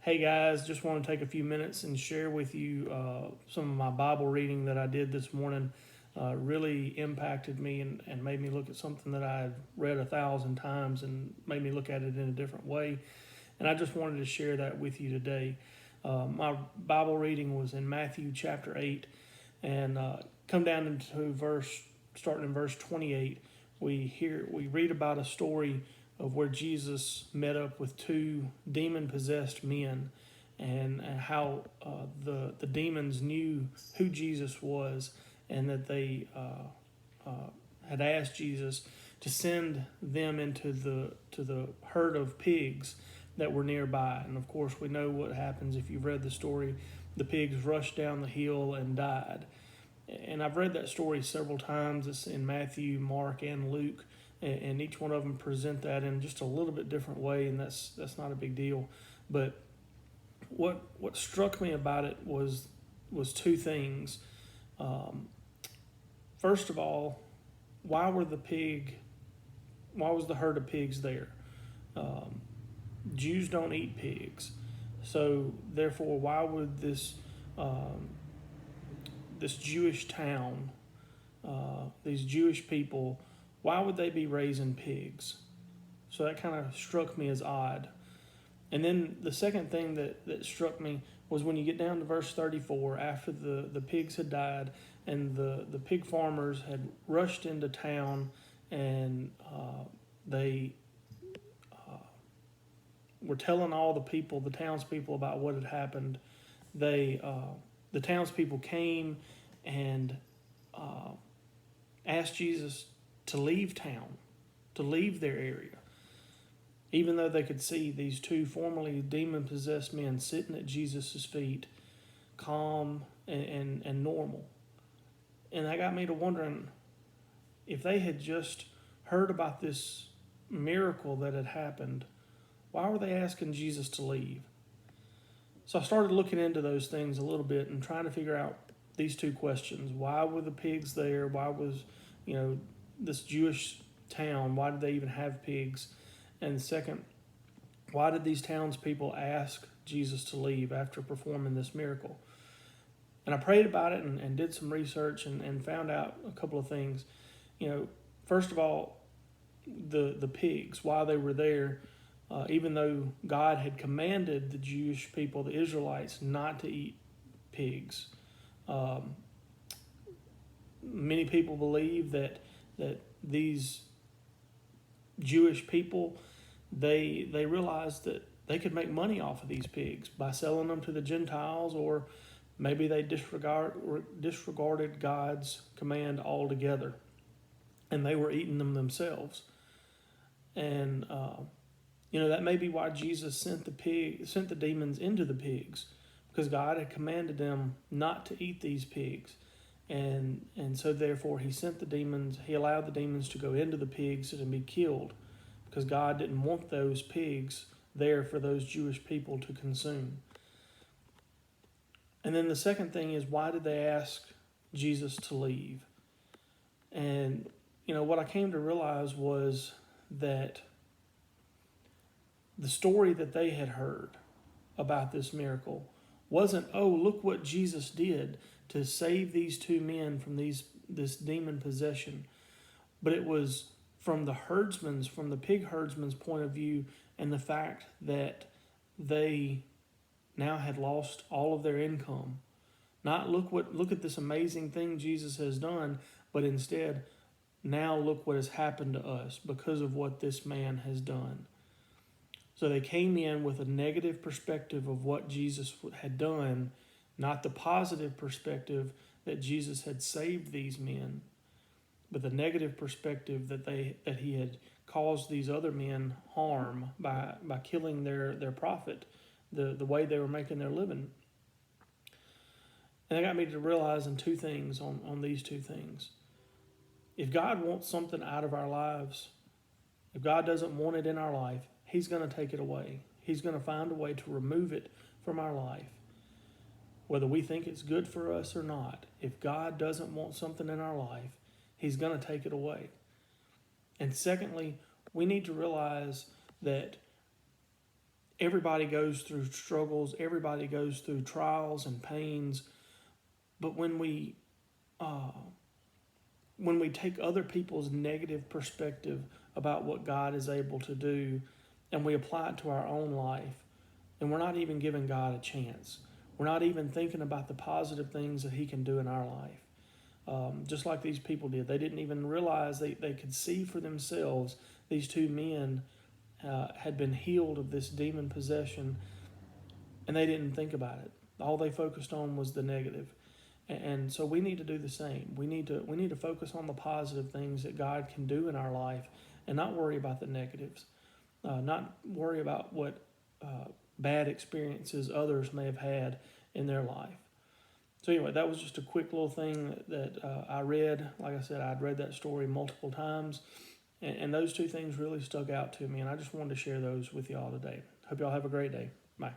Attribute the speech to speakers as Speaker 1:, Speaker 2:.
Speaker 1: Hey guys, just want to take a few minutes and share with you some of my Bible reading that I did this morning. Really impacted me and made me look at something that I had read 1,000 times and made me look at it in a different way. And I just wanted to share that with you today. My Bible reading was in Matthew chapter 8, and come down into starting in verse 28. We read about a story of where Jesus met up with two demon possessed men, and how the demons knew who Jesus was, and that they had asked Jesus to send them into the herd of pigs that were nearby. And of course, we know what happens if you've read the story. The pigs rushed down the hill and died. And I've read that story several times. It's in Matthew, Mark, and Luke, and each one of them present that in just a little bit different way, and that's not a big deal. But what struck me about it was two things. First of all, why was the herd of pigs there? Jews don't eat pigs, so therefore, why would this Jewish town, these Jewish people, why would they be raising pigs? So that kind of struck me as odd. And then the second thing that struck me was when you get down to verse 34, after the pigs had died and the pig farmers had rushed into town, and they were telling all the townspeople, about what had happened. The townspeople came and asked Jesus to leave town, to leave their area, even though they could see these two formerly demon-possessed men sitting at Jesus' feet, calm and normal. And that got me to wondering, if they had just heard about this miracle that had happened, why were they asking Jesus to leave? So I started looking into those things a little bit and trying to figure out these two questions. Why were the pigs there? Why was, this Jewish town, why did they even have pigs? And second, why did these townspeople ask Jesus to leave after performing this miracle? And I prayed about it and did some research and found out a couple of things. First of all, the pigs, why they were there, even though God had commanded the Jewish people, the Israelites, not to eat pigs. Many people believe that these Jewish people, they realized that they could make money off of these pigs by selling them to the Gentiles, or maybe they disregarded God's command altogether, and they were eating them themselves. And that may be why Jesus sent the demons into the pigs, because God had commanded them not to eat these pigs. And so therefore he allowed the demons to go into the pigs and be killed, because God didn't want those pigs there for those Jewish people to consume. And then the second thing is, why did they ask Jesus to leave? And what I came to realize was that the story that they had heard about this miracle wasn't, oh, look what Jesus did to save these two men from this demon possession, but it was from the pig herdsman's point of view, and the fact that they now had lost all of their income. Not look at this amazing thing Jesus has done, but instead, now look what has happened to us because of what this man has done. So they came in with a negative perspective of what Jesus had done, not the positive perspective that Jesus had saved these men, but the negative perspective that he had caused these other men harm by killing their prophet, the way they were making their living. And that got me to realizing two things on these two things. If God wants something out of our lives, if God doesn't want it in our life, he's going to take it away. He's going to find a way to remove it from our life, whether we think it's good for us or not. If God doesn't want something in our life, he's going to take it away. And secondly, we need to realize that everybody goes through struggles, everybody goes through trials and pains, but when we take other people's negative perspective about what God is able to do and we apply it to our own life, and we're not even giving God a chance. We're not even thinking about the positive things that He can do in our life. Just like these people did. They didn't even realize they could see for themselves. These two men had been healed of this demon possession, and they didn't think about it. All they focused on was the negative. And so we need to do the same. We need to focus on the positive things that God can do in our life, and not worry about the negatives. Not worry about what bad experiences others may have had in their life. So anyway, that was just a quick little thing that I read. Like I said, I'd read that story multiple times, and those two things really stuck out to me, and I just wanted to share those with y'all today. Hope y'all have a great day. Bye.